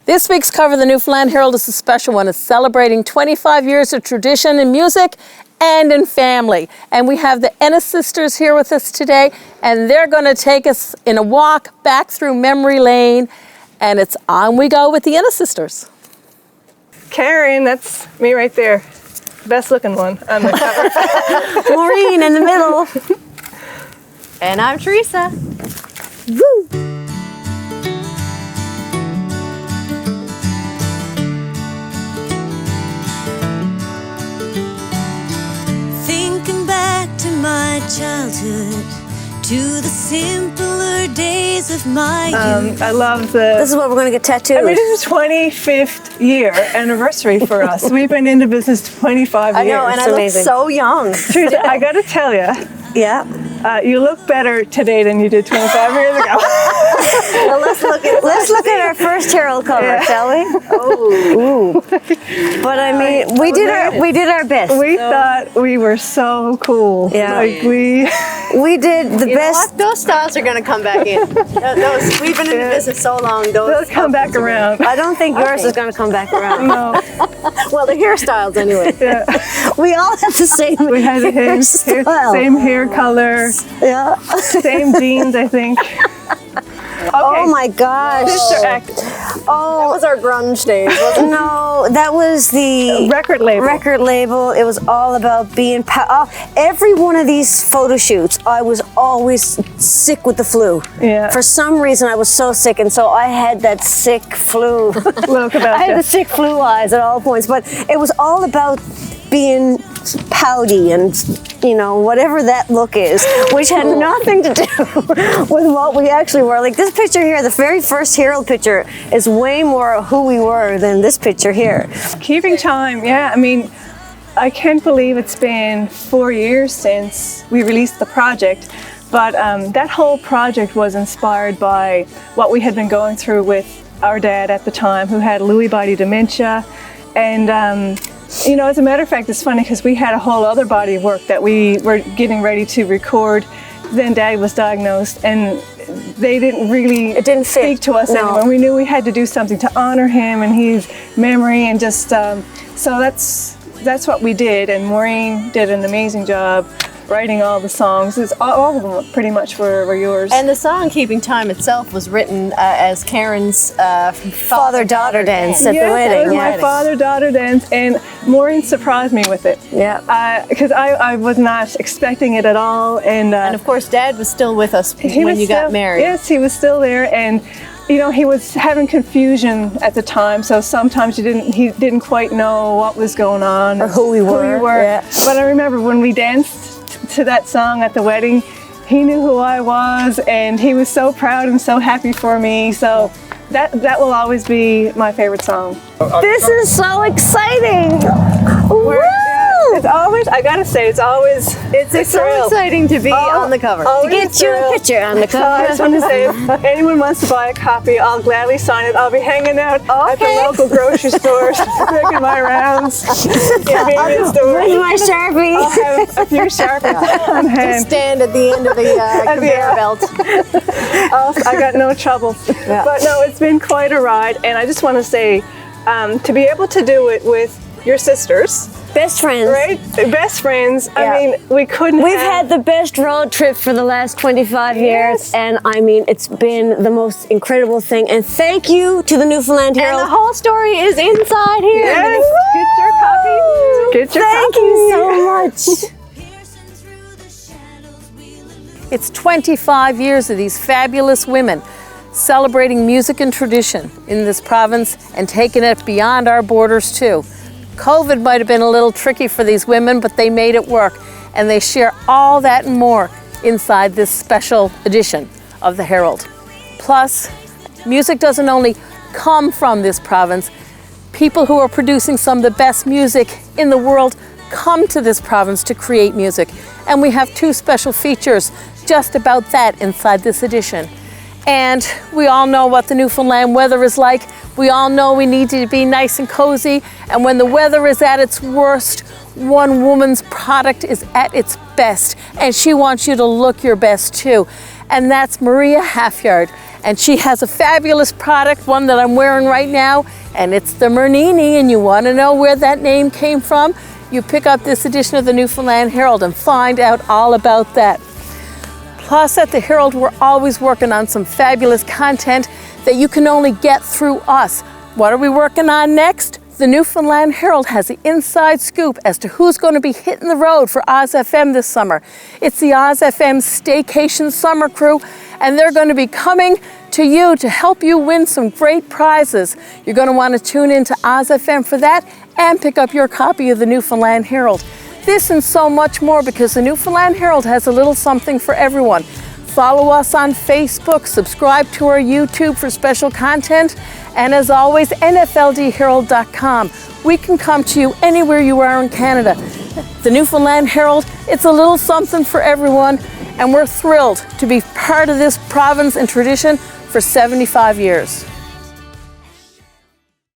This week's cover of the Newfoundland Herald is a special one. It's celebrating 25 years of tradition in music and in family. And we have the Ennis Sisters here with us today, and they're going to take us in a walk back through memory lane, and it's on we go with the Ennis Sisters. Karen, that's me right there. Best looking one on the cover. Maureen in the middle. And I'm Teresa. Woo! Thinking back to my childhood, to the simpler days of my youth. I love the... This is what we're going to get tattooed. I mean, this is 25th year anniversary for us. We've been into business 25 years. I know, and I look so young. Teresa, I got to tell you, Yeah. you look better today than you did 25 years ago. Well, let's look at our first Herald cover, shall we? Oh, ooh. But I mean, we did our best. We thought we were so cool. Yeah. Like we did the best. Those styles are going to come back in. Those, we've been in the business so long. They'll come back around. I don't think yours is going to come back around. No. Well, the hairstyles anyway. Yeah. We all have the same. We had the same hair color. Yeah. Same jeans, I think. Okay. Oh my gosh. Sister Act. Oh, That was our grunge days, wasn't it? no, that was the Record label. Record label. It was all about being. Every one of these photo shoots, I was always sick with the flu. Yeah. For some reason, I was so sick, and so I had that sick flu. Look about I had the that. sick flu eyes at all points. But it was all about being pouty and, you know, whatever that look is, which had nothing to do with what we actually were. Like this picture here, the very first Herald picture, is way more of who we were than this picture here. Keeping time, yeah. I mean, I can't believe it's been 4 years since we released the project, but that whole project was inspired by what we had been going through with our dad at the time, who had Lewy body dementia. And you know, as a matter of fact, it's funny because we had a whole other body of work that we were getting ready to record. Then Dad was diagnosed, and they didn't really speak to us anymore. We knew we had to do something to honor him and his memory, and just so that's what we did. And Maureen did an amazing job writing all the songs. It's all of them pretty much were yours. And the song "Keeping Time" itself was written as Karen's father-daughter dance at the Yes, wedding. it was my father-daughter dance, and Maureen surprised me with it. Yeah. Because I was not expecting it at all, and of course, Dad was still with us when you got married. Yes, he was still there, and you know, he was having confusion at the time, so sometimes he didn't quite know what was going on or who we were. Yeah. But I remember when we danced to that song at the wedding, he knew who I was, and he was so proud and so happy for me. So that will always be my favorite song. This is so exciting! Woo! It's always, I gotta say, it's so exciting to be on the cover. To get you a picture on the So I just want cover. to say, if anyone wants to buy a copy, I'll gladly sign it. I'll be hanging out at the local grocery stores, making my rounds, convenience stores. Where's my Sharpie? I'll have a few Sharpies on hand. Stand at the end of the conveyor belt. I got no trouble. But no, it's been quite a ride, and I just want to say, to be able to do it with your sisters, Best friends. right? Best friends. Yeah. I mean, we couldn't. We've had the best road trip for the last 25 years, Yes. and I mean, it's been the most incredible thing. And thank you to the Newfoundland And Herald. the whole story is inside here. Yes, get your copy. Get your Thank copy. you so much. It's 25 years of these fabulous women celebrating music and tradition in this province and taking it beyond our borders too. COVID might have been a little tricky for these women, but they made it work, and they share all that and more inside this special edition of the Herald. Plus, music doesn't only come from this province. People who are producing some of the best music in the world come to this province to create music, and we have two special features just about that inside this edition. And we all know what the Newfoundland weather is like. We all know we need to be nice and cozy. And when the weather is at its worst, one woman's product is at its best. And she wants you to look your best too. And that's Maria Halfyard. And she has a fabulous product, one that I'm wearing right now, and it's the Mernini. And you want to know where that name came from? You pick up this edition of the Newfoundland Herald and find out all about that. Plus, at the Herald, we're always working on some fabulous content that you can only get through us. What are we working on next? The Newfoundland Herald has the inside scoop as to who's going to be hitting the road for OZFM this summer. It's the OZFM Staycation Summer crew, and they're going to be coming to you to help you win some great prizes. You're going to want to tune in to OZFM for that and pick up your copy of the Newfoundland Herald. This and so much more, because the Newfoundland Herald has a little something for everyone. Follow us on Facebook, subscribe to our YouTube for special content, and as always, NFLDherald.com. We can come to you anywhere you are in Canada. The Newfoundland Herald, it's a little something for everyone, and we're thrilled to be part of this province and tradition for 75 years.